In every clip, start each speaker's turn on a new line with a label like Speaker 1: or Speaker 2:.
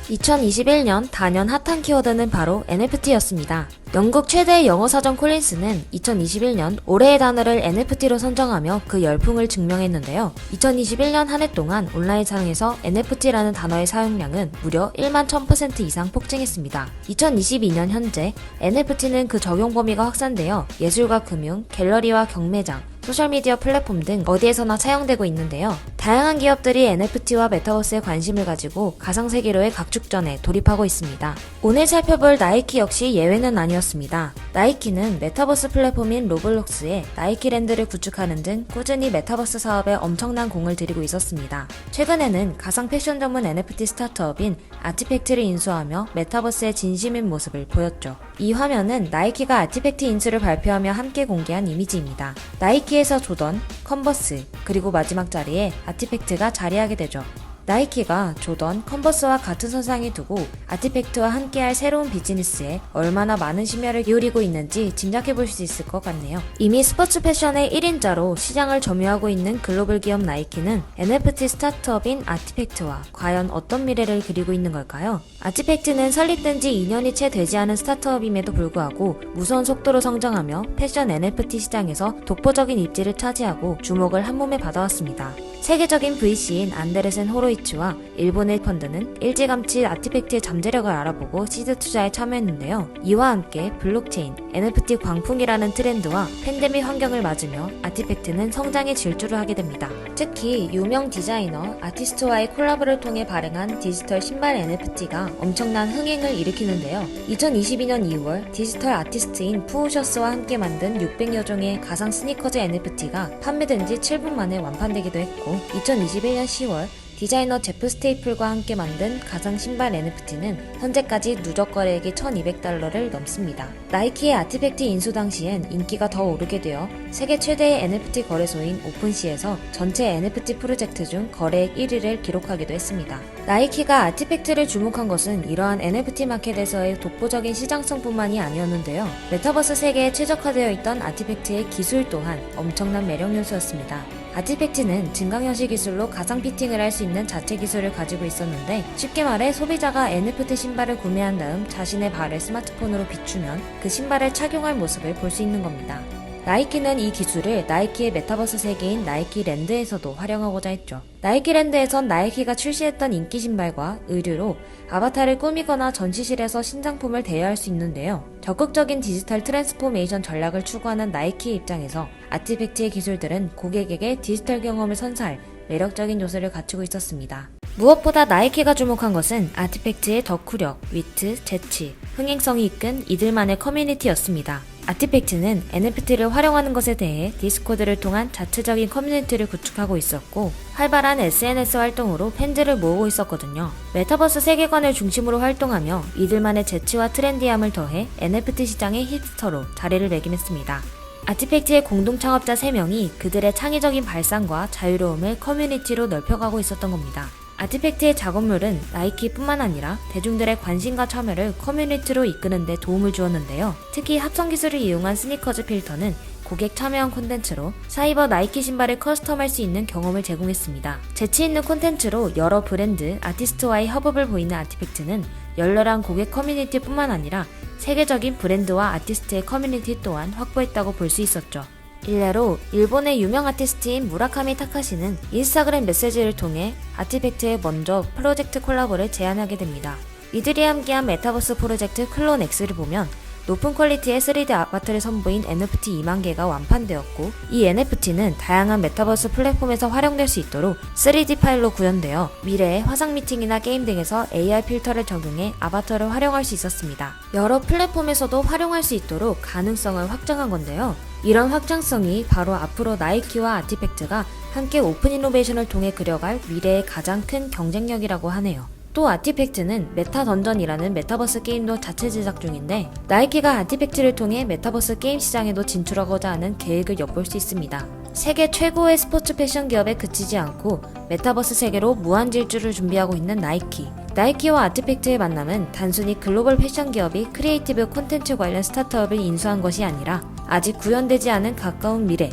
Speaker 1: 2021년 단연 핫한 키워드는 바로 NFT였습니다. 영국 최대의 영어 사전 콜린스는 2021년 올해의 단어를 NFT로 선정하며 그 열풍을 증명했는데요. 2021년 한 해 동안 온라인 상에서 NFT라는 단어의 사용량은 무려 1만 1000% 이상 폭증했습니다. 2022년 현재 NFT는 그 적용 범위가 확산되어 예술과 금융, 갤러리와 경매장, 소셜미디어 플랫폼 등 어디에서나 사용되고 있는데요. 다양한 기업들이 NFT와 메타버스에 관심을 가지고 가상세계로의 각축전에 돌입하고 있습니다. 오늘 살펴볼 나이키 역시 예외는 아니었습니다. 나이키는 메타버스 플랫폼인 로블록스에 나이키랜드를 구축하는 등 꾸준히 메타버스 사업에 엄청난 공을 들이고 있었습니다. 최근에는 가상 패션 전문 NFT 스타트업인 아티팩트를 인수하며 메타버스의 진심인 모습을 보였죠. 이 화면은 나이키가 아티팩트 인수를 발표하며 함께 공개한 이미지입니다. 나이키에서 조던, 컨버스, 그리고 마지막 자리에 아티팩트가 자리하게 되죠. 나이키가 조던, 컨버스와 같은 선상에 두고 아티팩트와 함께할 새로운 비즈니스에 얼마나 많은 심혈을 기울이고 있는지 짐작해볼 수 있을 것 같네요. 이미 스포츠 패션의 1인자로 시장을 점유하고 있는 글로벌 기업 나이키는 NFT 스타트업인 아티팩트와 과연 어떤 미래를 그리고 있는 걸까요? 아티팩트는 설립된 지 2년이 채 되지 않은 스타트업임에도 불구하고 무서운 속도로 성장하며 패션 NFT 시장에서 독보적인 입지를 차지하고 주목을 한몸에 받아왔습니다. 세계적인 VC인 안데르센 호로이츠와 일본의 펀드는 일찌감치 아티팩트의 잠재력을 알아보고 시드 투자에 참여했는데요. 이와 함께 블록체인, NFT 광풍이라는 트렌드와 팬데믹 환경을 맞으며 아티팩트는 성장의 질주를 하게 됩니다. 특히 유명 디자이너, 아티스트와의 콜라보를 통해 발행한 디지털 신발 NFT가 엄청난 흥행을 일으키는데요. 2022년 2월 디지털 아티스트인 푸우셔스와 함께 만든 600여 종의 가상 스니커즈 NFT가 판매된 지 7분 만에 완판되기도 했고 2021년 10월 디자이너 제프 스테이플과 함께 만든 가상 신발 NFT는 현재까지 누적 거래액이 $1200를 넘습니다. 나이키의 아티팩트 인수 당시엔 인기가 더 오르게 되어 세계 최대의 NFT 거래소인 오픈시에서 전체 NFT 프로젝트 중 거래액 1위를 기록하기도 했습니다. 나이키가 아티팩트를 주목한 것은 이러한 NFT 마켓에서의 독보적인 시장성뿐만이 아니었는데요. 메타버스 세계에 최적화되어 있던 아티팩트의 기술 또한 엄청난 매력 요소였습니다. 아티팩트는 증강현실 기술로 가상 피팅을 할 수 있는 자체 기술을 가지고 있었는데 쉽게 말해 소비자가 NFT 신발을 구매한 다음 자신의 발을 스마트폰으로 비추면 그 신발을 착용할 모습을 볼 수 있는 겁니다. 나이키는 이 기술을 나이키의 메타버스 세계인 나이키랜드에서도 활용하고자 했죠. 나이키랜드에선 나이키가 출시했던 인기 신발과 의류로 아바타를 꾸미거나 전시실에서 신상품을 대여할 수 있는데요. 적극적인 디지털 트랜스포메이션 전략을 추구하는 나이키의 입장에서 아티팩트의 기술들은 고객에게 디지털 경험을 선사할 매력적인 요소를 갖추고 있었습니다. 무엇보다 나이키가 주목한 것은 아티팩트의 덕후력, 위트, 재치, 흥행성이 이끈 이들만의 커뮤니티였습니다. 아티팩트는 NFT를 활용하는 것에 대해 디스코드를 통한 자체적인 커뮤니티를 구축하고 있었고 활발한 SNS 활동으로 팬들을 모으고 있었거든요. 메타버스 세계관을 중심으로 활동하며 이들만의 재치와 트렌디함을 더해 NFT 시장의 힙스터로 자리를 매김했습니다. 아티팩트의 공동 창업자 3명이 그들의 창의적인 발상과 자유로움을 커뮤니티로 넓혀가고 있었던 겁니다. 아티팩트의 작업물은 나이키뿐만 아니라 대중들의 관심과 참여를 커뮤니티로 이끄는 데 도움을 주었는데요. 특히 합성 기술을 이용한 스니커즈 필터는 고객 참여형 콘텐츠로 사이버 나이키 신발을 커스텀할 수 있는 경험을 제공했습니다. 재치있는 콘텐츠로 여러 브랜드, 아티스트와의 협업을 보이는 아티팩트는 열렬한 고객 커뮤니티뿐만 아니라 세계적인 브랜드와 아티스트의 커뮤니티 또한 확보했다고 볼 수 있었죠. 일례로 일본의 유명 아티스트인 무라카미 타카시는 인스타그램 메시지를 통해 아티팩트에 먼저 프로젝트 콜라보를 제안하게 됩니다. 이들이 함께한 메타버스 프로젝트 클론 X를 보면 높은 퀄리티의 3D 아바타를 선보인 NFT 2만 개가 완판되었고 이 NFT는 다양한 메타버스 플랫폼에서 활용될 수 있도록 3D 파일로 구현되어 미래의 화상 미팅이나 게임 등에서 AR 필터를 적용해 아바타를 활용할 수 있었습니다. 여러 플랫폼에서도 활용할 수 있도록 가능성을 확장한 건데요. 이런 확장성이 바로 앞으로 나이키와 아티팩트가 함께 오픈 이노베이션을 통해 그려갈 미래의 가장 큰 경쟁력이라고 하네요. 또 아티팩트는 메타 던전이라는 메타버스 게임도 자체 제작 중인데 나이키가 아티팩트를 통해 메타버스 게임 시장에도 진출하고자 하는 계획을 엿볼 수 있습니다. 세계 최고의 스포츠 패션 기업에 그치지 않고 메타버스 세계로 무한 질주를 준비하고 있는 나이키. 나이키와 아티팩트의 만남은 단순히 글로벌 패션 기업이 크리에이티브 콘텐츠 관련 스타트업을 인수한 것이 아니라 아직 구현되지 않은 가까운 미래,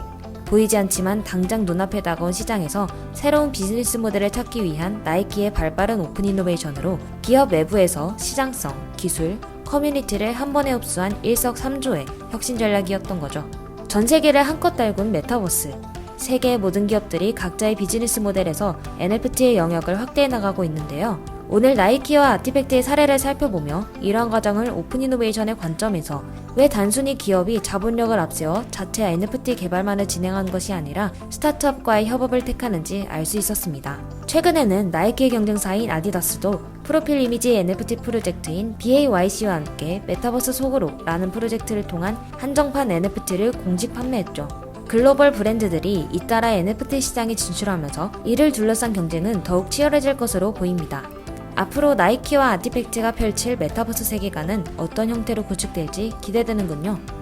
Speaker 1: 보이지 않지만 당장 눈앞에 다가온 시장에서 새로운 비즈니스 모델을 찾기 위한 나이키의 발빠른 오픈 이노베이션으로 기업 내부에서 시장성, 기술, 커뮤니티를 한 번에 흡수한 일석삼조의 혁신 전략이었던 거죠. 전 세계를 한껏 달군 메타버스. 세계의 모든 기업들이 각자의 비즈니스 모델에서 NFT의 영역을 확대해 나가고 있는데요. 오늘 나이키와 아티팩트의 사례를 살펴보며 이러한 과정을 오픈 이노베이션의 관점에서 왜 단순히 기업이 자본력을 앞세워 자체 NFT 개발만을 진행하는 것이 아니라 스타트업과의 협업을 택하는지 알 수 있었습니다. 최근에는 나이키의 경쟁사인 아디다스도 프로필 이미지 NFT 프로젝트인 BAYC와 함께 메타버스 속으로 라는 프로젝트를 통한 한정판 NFT를 공식 판매했죠. 글로벌 브랜드들이 잇따라 NFT 시장에 진출하면서 이를 둘러싼 경쟁은 더욱 치열해질 것으로 보입니다. 앞으로 나이키와 아티팩트가 펼칠 메타버스 세계관은 어떤 형태로 구축될지 기대되는군요.